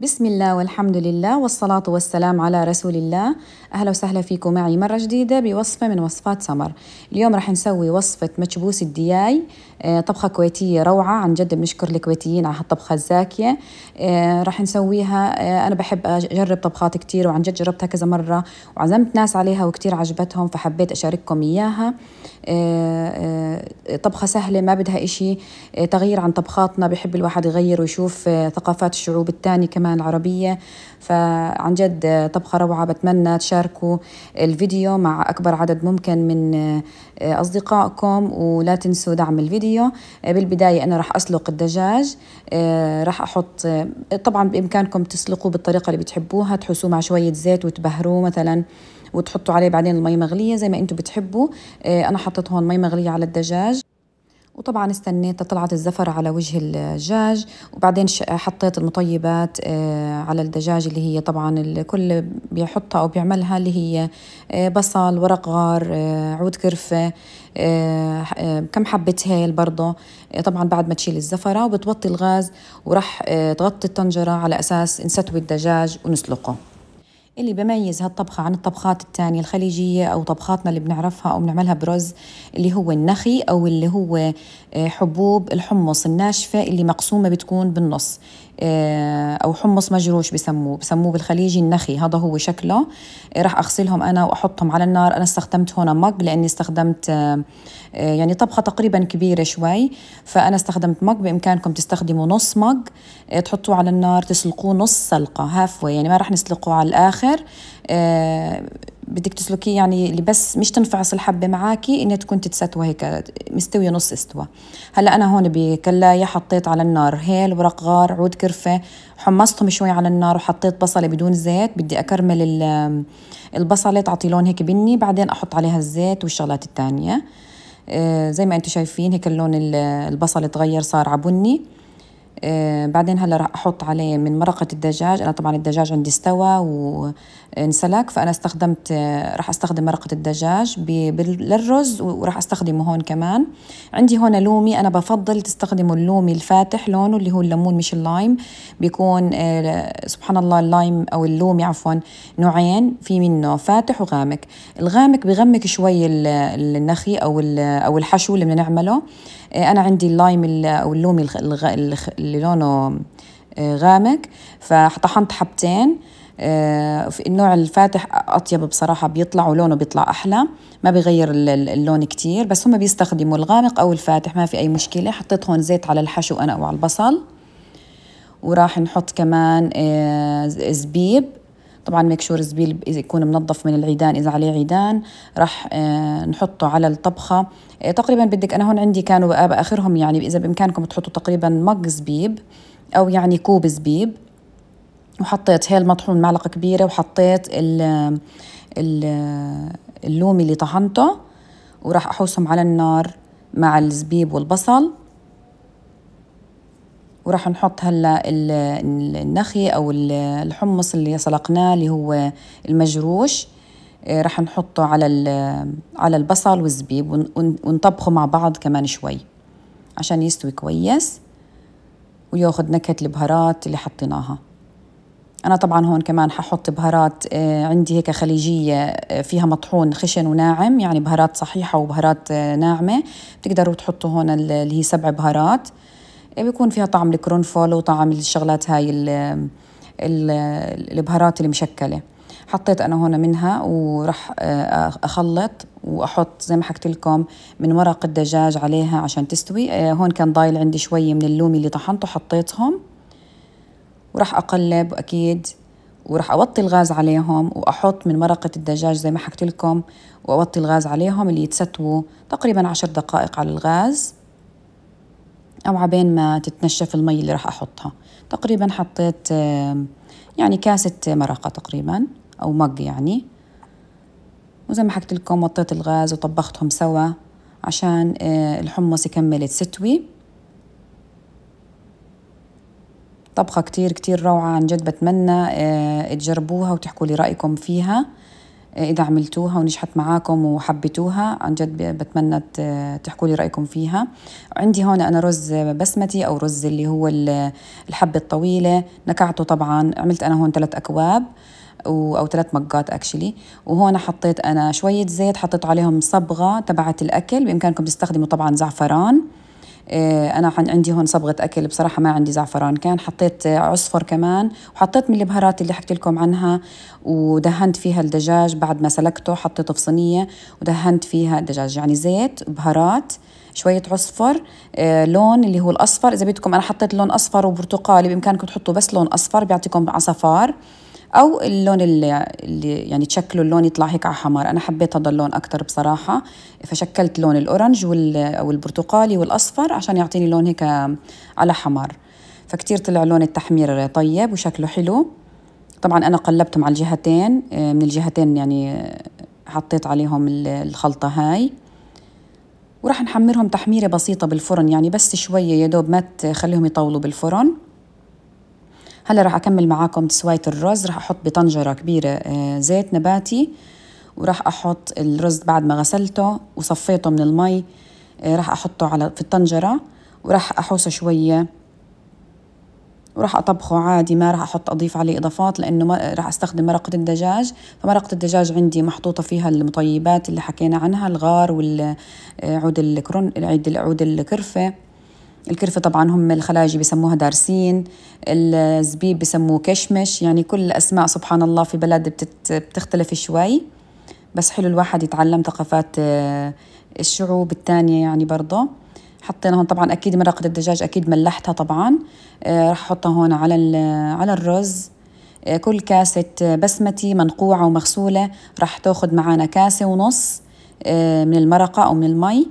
بسم الله والحمد لله والصلاة والسلام على رسول الله. أهلا وسهلا فيكم معي مرة جديدة بوصفة من وصفات سمر. اليوم راح نسوي وصفة مكبوس الدياي، طبخة كويتية روعة. عن جد بنشكر الكويتيين على هالطبخة الزاكية. راح نسويها. أنا بحب أجرب طبخات كتير، وعن جد جربتها كذا مرة وعزمت ناس عليها وكتير عجبتهم، فحبيت أشارككم إياها. طبخة سهلة ما بدها إشي تغيير عن طبخاتنا، بحب الواحد يغير ويشوف ثقافات الشعوب التانية كمان العربية. فعن جد طبخة روعة، بتمنى تشاركوا الفيديو مع أكبر عدد ممكن من أصدقائكم، ولا تنسوا دعم الفيديو. بالبداية أنا راح أسلق الدجاج. راح أحط، طبعا بإمكانكم تسلقوه بالطريقة اللي بتحبوها، تحسوه مع شوية زيت وتبهروه مثلا وتحطوا عليه بعدين المي مغلية زي ما انتم بتحبوا. أنا حطيت هون مي مغلية على الدجاج، وطبعا استنيت طلعت الزفرة على وجه الدجاج، وبعدين حطيت المطيبات على الدجاج اللي هي طبعا الكل بيحطها أو بيعملها، اللي هي بصل، ورق غار، عود كرفة، كم حبة هيل برضه. طبعا بعد ما تشيل الزفرة وبتوطي الغاز، وراح تغطي الطنجرة على أساس نستوي الدجاج ونسلقه. اللي بميز هالطبخة عن الطبخات التانية الخليجية أو طبخاتنا اللي بنعرفها أو بنعملها برز، اللي هو النخي أو اللي هو حبوب الحمص الناشفة اللي مقسومة بتكون بالنص، أو حمص مجروش بسموه بالخليجي النخي. هذا هو شكله. راح أغسلهم أنا وأحطهم على النار. أنا استخدمت هنا مج لأني استخدمت يعني طبخة تقريبا كبيرة شوي، فأنا استخدمت مج. بإمكانكم تستخدموا نص مج، تحطوه على النار تسلقوه نص سلقة، هاف واي، يعني ما راح نسلقه على الآخر. بدك تسلقيه يعني اللي بس مش تنفعص الحبة معاكي، إنها تكون تتستوى هيك مستوية نص استوى. هلا أنا هون بكلاية حطيت على النار هيل، ورق غار، عود كرفة، حمصتهم شوي على النار، وحطيت بصلة بدون زيت. بدي أكرمل البصلة تعطي لون هيك بني، بعدين أحط عليها الزيت والشغلات التانية. زي ما انتم شايفين هيك اللون البصل تغير صار عبني. بعدين هلا راح احط عليه من مرقة الدجاج. انا طبعا الدجاج عندي استوى وانسلق، فانا استخدمت راح استخدم مرقة الدجاج للرز، وراح استخدمه هون كمان. عندي هون لومي، انا بفضل تستخدموا اللومي الفاتح لونه، اللي هو الليمون مش اللايم. بيكون سبحان الله اللايم او اللومي عفوا نوعين، في منه فاتح وغامق. الغامق بغمق شوي النخي او الحشو اللي بدنا نعمله. أنا عندي اللايم أو اللومي اللي لونه غامق، فطحنت حبتين. في النوع الفاتح أطيب بصراحة، بيطلع ولونه بيطلع أحلى، ما بيغير اللون كتير، بس هم بيستخدموا الغامق أو الفاتح، ما في أي مشكلة. حطيت هون زيت على الحشو أنا أو على البصل، وراح نحط كمان زبيب. طبعا ميك شور الزبيب يكون منظف من العيدان، إذا عليه عيدان راح نحطه على الطبخة. تقريبا بدك، أنا هون عندي كانوا بآخرهم، يعني إذا بإمكانكم تحطوا تقريبا مج زبيب أو يعني كوب زبيب. وحطيت هيل مطحون معلقة كبيرة، وحطيت ال اللومي اللي طحنته، وراح أحوسهم على النار مع الزبيب والبصل. وراح نحط هلا النخي او الحمص اللي سلقناه اللي هو المجروش. راح نحطه على البصل والزبيب، ونطبخه مع بعض كمان شوي عشان يستوي كويس وياخذ نكهة البهارات اللي حطيناها. أنا طبعا هون كمان ححط بهارات عندي هيك خليجية، فيها مطحون خشن وناعم، يعني بهارات صحيحة وبهارات ناعمة. بتقدروا تحطوا هون اللي هي 7 بهارات، بيكون فيها طعم القرنفل وطعم الشغلات هاي البهارات المشكلة. حطيت أنا هون منها، وراح أخلط وأحط زي ما حكيت لكم من مرق الدجاج عليها عشان تستوي. هون كان ضايل عندي شوية من اللومي اللي طحنته حطيتهم، وراح أقلب أكيد، وراح أوطي الغاز عليهم، وأحط من مرقة الدجاج زي ما حكيت لكم، وأوطي الغاز عليهم اللي يتستووا تقريبا 10 دقائق على الغاز، أو عبين ما تتنشف المي اللي راح أحطها. تقريبا حطيت يعني كاسة مرقة تقريبا أو مج يعني. وزي ما حكيت لكم وطيت الغاز وطبختهم سوا عشان الحمص يكمل تستوي. طبخة كتير كتير روعة، عن جد بتمنى تجربوها وتحكوا لي رأيكم فيها. إذا عملتوها ونجحت معاكم وحبيتوها عن جد بتمنى تحكوا لي رأيكم فيها. عندي هون أنا رز بسمتي أو رز اللي هو الحبة الطويلة، نكعته طبعا. عملت أنا هون 3 أكواب أو 3 مجات أكشلي. وهون حطيت أنا شوية زيت، حطيت عليهم صبغة تبعت الأكل، بإمكانكم تستخدموا طبعا زعفران. أنا عندي هون صبغة أكل، بصراحة ما عندي زعفران كان. حطيت عصفر كمان، وحطيت من البهارات اللي حكيت لكم عنها، ودهنت فيها الدجاج بعد ما سلقته، حطيته في صينية ودهنت فيها الدجاج. يعني زيت، بهارات، شوية عصفر، لون اللي هو الأصفر. إذا بدكم أنا حطيت لون أصفر وبرتقالي، بإمكانكم تحطوا بس لون أصفر بيعطيكم عصفار، أو اللون اللي يعني تشكلوا اللون يطلع هيك على حمار. أنا حبيت هذا اللون أكتر بصراحة، فشكلت لون الأورنج أو البرتقالي والأصفر عشان يعطيني لون هيك على حمار. فكتير طلع لون التحمير طيب وشكله حلو. طبعا أنا قلبتهم على الجهتين، من الجهتين يعني حطيت عليهم الخلطة هاي، وراح نحمرهم تحميرة بسيطة بالفرن، يعني بس شوية يدوب ما تخليهم يطولوا بالفرن. هلا راح أكمل معاكم تسوية الرز. راح أحط بطنجرة كبيرة زيت نباتي، وراح أحط الرز بعد ما غسلته وصفيته من المي. راح أحطه في الطنجرة، وراح أحوسه شوية، وراح أطبخه عادي. ما راح أضيف عليه إضافات، لأنه راح أستخدم مرقة الدجاج. فمرقة الدجاج عندي محطوطة فيها المطيبات اللي حكينا عنها، الغار والعود عود الكرفة. الكرفة طبعا هم الخلاجي بسموها دارسين، الزبيب بسموه كشمش. يعني كل أسماء سبحان الله في بلد بتختلف شوي، بس حلو الواحد يتعلم ثقافات الشعوب التانية يعني برضه. حطينا هون طبعا أكيد مرقة الدجاج أكيد ملحتها طبعا. راح أحطها هون على الرز. كل كاسة بسمتي منقوعة ومغسولة راح تاخد معانا 1.5 كاسة من المرقة أو من المي.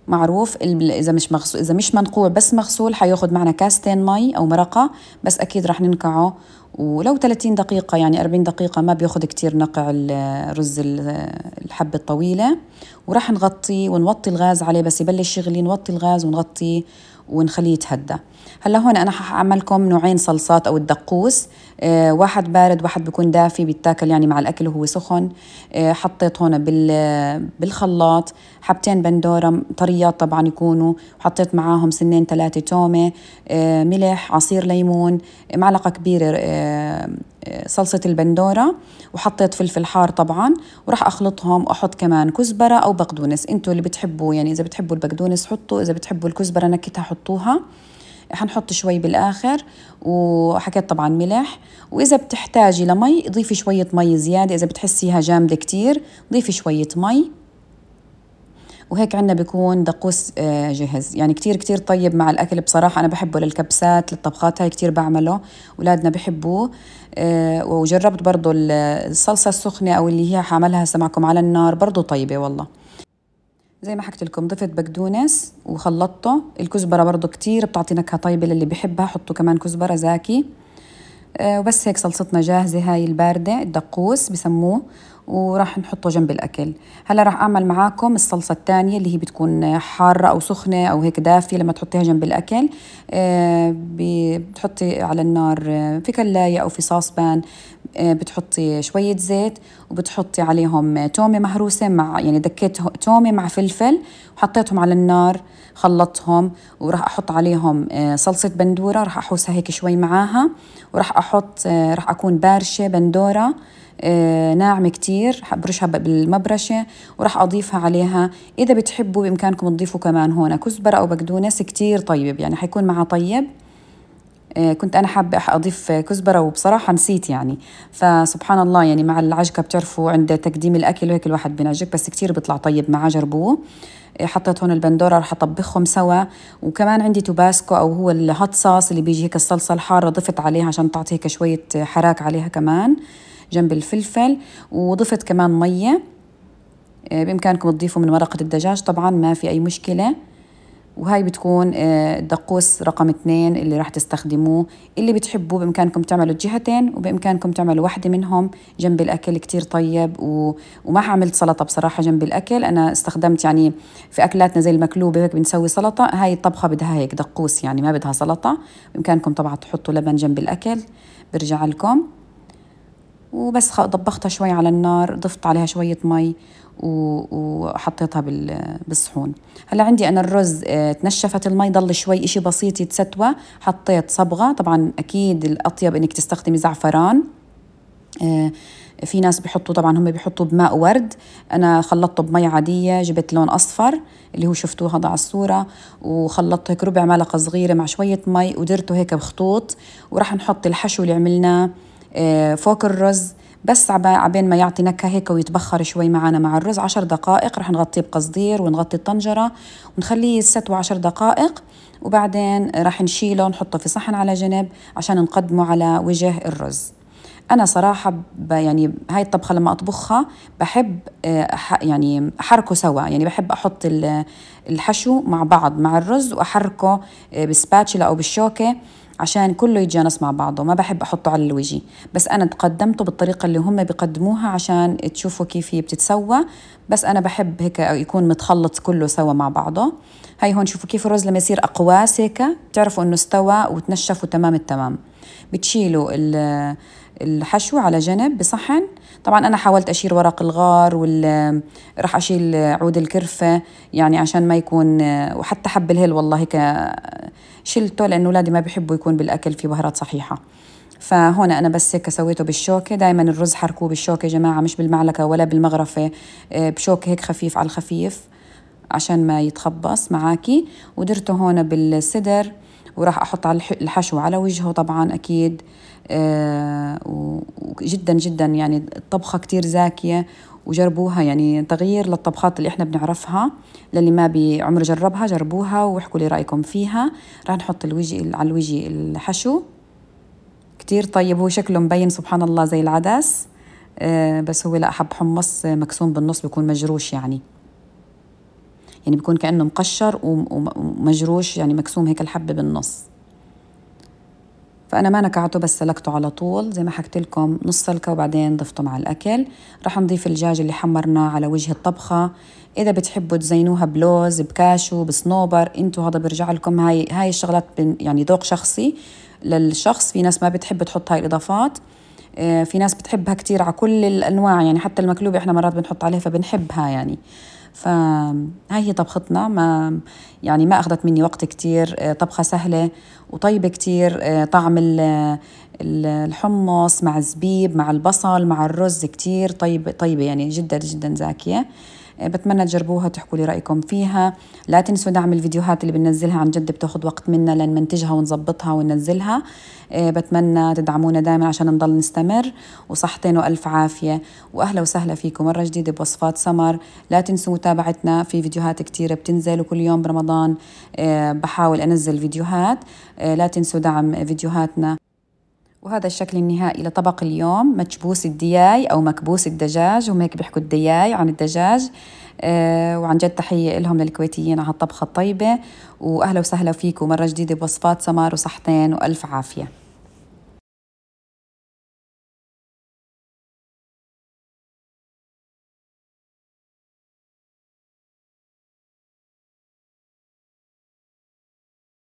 معروف إذا مش منقوع بس مغسول حياخد معنا 2 كاسة مي أو مرقة، بس أكيد رح ننقعه. ولو 30 دقيقة يعني 40 دقيقة ما بياخد كتير نقع الرز الحبة الطويلة. ورح نغطيه ونوطي الغاز عليه، بس يبلش يغلي نوطي الغاز ونغطيه ونخليه يتهدى. هلا هون أنا حأعملكم نوعين صلصات أو الدقوس، واحد بارد واحد بيكون دافي بيتاكل يعني مع الأكل وهو سخن. حطيت هون بالخلاط 2 بندورة طريات طبعا يكونوا، وحطيت معاهم 2 3 تومة، ملح، عصير ليمون، معلقة كبيرة صلصة البندورة، وحطيت فلفل حار طبعا. وراح أخلطهم وأحط كمان كزبرة أو بقدونس، انتوا اللي بتحبوا يعني. إذا بتحبوا البقدونس حطوا، إذا بتحبوا الكزبرة نكتها حطوها. حنحط شوي بالآخر، وحكيت طبعا ملح. وإذا بتحتاجي لمي ضيفي شوية مي زيادة، إذا بتحسيها جامدة كتير ضيفي شوية مي. وهيك عنا بيكون دقوس جهز. يعني كتير كتير طيب مع الأكل بصراحة. أنا بحبه للكبسات للطبخات هاي كتير بعمله، أولادنا بحبوه. وجربت برضو الصلصة السخنة أو اللي هي حعملها معكم على النار برضو طيبة والله. زي ما حكيت لكم ضفت بقدونس وخلطته. الكزبرة برضو كتير بتعطي نكهة طيبة، للي بحبها حطوا كمان كزبرة زاكي. وبس هيك صلصتنا جاهزة هاي الباردة، الدقوس بسموه، وراح نحطه جنب الأكل. هلا راح أعمل معاكم الصلصة الثانية اللي هي بتكون حارة أو سخنة أو هيك دافية. لما تحطيها جنب الأكل بتحطي على النار في كلاية أو في صاصبان، بتحطي شوية زيت، وبتحطي عليهم تومة مهروسة مع يعني دكيت تومة مع فلفل، وحطيتهم على النار خلطهم. وراح أحط عليهم صلصة بندورة، راح أحوسها هيك شوي معاها. وراح أحط راح أكون بارشة بندورة ناعمة كتير، برشها بالمبرشة، وراح أضيفها عليها. إذا بتحبوا بإمكانكم تضيفوا كمان هون كزبرة أو بقدونس كتير طيب، يعني حيكون معها طيب. كنت أنا حابة أضيف كزبرة وبصراحة نسيت يعني. فسبحان الله يعني مع العجقة بتعرفوا عند تقديم الأكل وهيك الواحد بنعجق، بس كتير بيطلع طيب معاه، جربوه. حطيت هون البندورة راح أطبخهم سوا. وكمان عندي توباسكو أو هو الهوت صوص اللي بيجي هيك الصلصة الحارة، ضفت عليها عشان تعطي هيك شوية حراك عليها كمان جنب الفلفل. وضفت كمان مية، بإمكانكم تضيفوا من مرقة الدجاج طبعا ما في أي مشكلة. وهاي بتكون دقوس رقم 2 اللي راح تستخدموه. اللي بتحبوه بإمكانكم تعملوا الجهتين، وبإمكانكم تعملوا واحدة منهم جنب الأكل كتير طيب. وما عملت سلطة بصراحة جنب الأكل، أنا استخدمت يعني في أكلاتنا زي المكلوبة هيك بنسوي سلطة، هاي الطبخة بدها هيك دقوس يعني ما بدها سلطة. بإمكانكم طبعا تحطوا لبن جنب الأكل، برجع لكم. وبس طبختها شوي على النار، ضفت عليها شوية مي وحطيتها بالصحون. هلا عندي أنا الرز تنشفت المي، ضل شوي إشي بسيط يتستوى، حطيت صبغة. طبعا أكيد الأطيب إنك تستخدمي زعفران. في ناس بيحطوا، طبعا هم بيحطوا بماء ورد، أنا خلطته بمي عادية، جبت لون أصفر اللي هو شفتوه هذا على الصورة، وخلطته هيك ربع معلقة صغيرة مع شوية مي، ودرته هيك بخطوط. وراح نحط الحشو اللي عملناه فوق الرز، بس عبين ما يعطي نكهة هيك ويتبخر شوي معنا مع الرز. 10 دقائق راح نغطيه بقصدير ونغطي الطنجرة ونخليه يستوي 10 دقائق، وبعدين راح نشيله نحطه في صحن على جنب عشان نقدمه على وجه الرز. أنا صراحة يعني هاي الطبخة لما أطبخها بحب يعني أحركه سوا، يعني بحب أحط الحشو مع بعض مع الرز وأحركه بسباتشلا أو بالشوكة عشان كله يتجانس مع بعضه. ما بحب أحطه على الوجه، بس أنا تقدمته بالطريقة اللي هم بيقدموها عشان تشوفوا كيف هي بتتسوى. بس أنا بحب هيك يكون متخلط كله سوا مع بعضه. هاي هون شوفوا كيف الرز لما يصير أقواس هيك بتعرفوا إنه استوى وتنشف وتمام التمام. بتشيلوا الحشو على جنب بصحن. طبعا أنا حاولت أشيل ورق الغار راح أشيل عود الكرفة يعني عشان ما يكون، وحتى حب الهيل والله هيك شلته لأنه أولادي ما بيحبوا يكون بالأكل في بهارات صحيحة. فهون أنا بس هيك سويته بالشوكة. دايما الرز حركوه بالشوكة يا جماعة، مش بالمعلقة ولا بالمغرفة، بشوكة هيك خفيف على الخفيف عشان ما يتخبص معاكي. ودرته هون بالسدر وراح أحط على الحشو على وجهه طبعا أكيد. وجدا جدا يعني الطبخة كتير زاكية، وجربوها يعني تغيير للطبخات اللي احنا بنعرفها. للي ما بعمر جربها جربوها واحكوا لي رأيكم فيها. راح نحط على الوجه الحشو كتير طيب، هو شكله مبين سبحان الله زي العدس، بس هو لا، حب حمص مكسوم بالنص، بيكون مجروش يعني بيكون كأنه مقشر ومجروش، يعني مكسوم هيك الحبة بالنص. فأنا ما نكعته بس سلقته على طول زي ما حكيت لكم، نص سلقة وبعدين ضفته مع الأكل. راح نضيف الدجاج اللي حمرناه على وجه الطبخة. إذا بتحبوا تزينوها بلوز بكاشو بصنوبر انتوا هذا برجع لكم. هاي الشغلات يعني ذوق شخصي للشخص. في ناس ما بتحب تحط هاي الإضافات، في ناس بتحبها كتير على كل الأنواع، يعني حتى المكلوبة إحنا مرات بنحط عليها فبنحبها يعني. فهاي هي طبختنا، ما أخذت مني وقت كتير، طبخة سهلة وطيبة كتير. طعم الحمص مع الزبيب مع البصل مع الرز كتير طيبة يعني جدا جدا زاكية. بتمنى تجربوها تحكوا لي رأيكم فيها. لا تنسوا دعم الفيديوهات اللي بننزلها، عن جد بتاخد وقت منا لنمنتجها ونظبطها وننزلها. بتمنى تدعمونا دائما عشان نضل نستمر. وصحتين وألف عافية، وأهلا وسهلا فيكم مرة جديدة بوصفات سمر. لا تنسوا متابعتنا في فيديوهات كتيرة بتنزل، وكل يوم برمضان بحاول أنزل فيديوهات. لا تنسوا دعم فيديوهاتنا. وهذا الشكل النهائي لطبق اليوم، مكبوس الدياي أو مكبوس الدجاج، هم هيك بيحكوا الدياي عن الدجاج. وعن جد تحية لهم للكويتيين على هالطبخة الطيبة، وأهلا وسهلا فيكم مرة جديدة بوصفات سمر، وصحتين وألف عافية.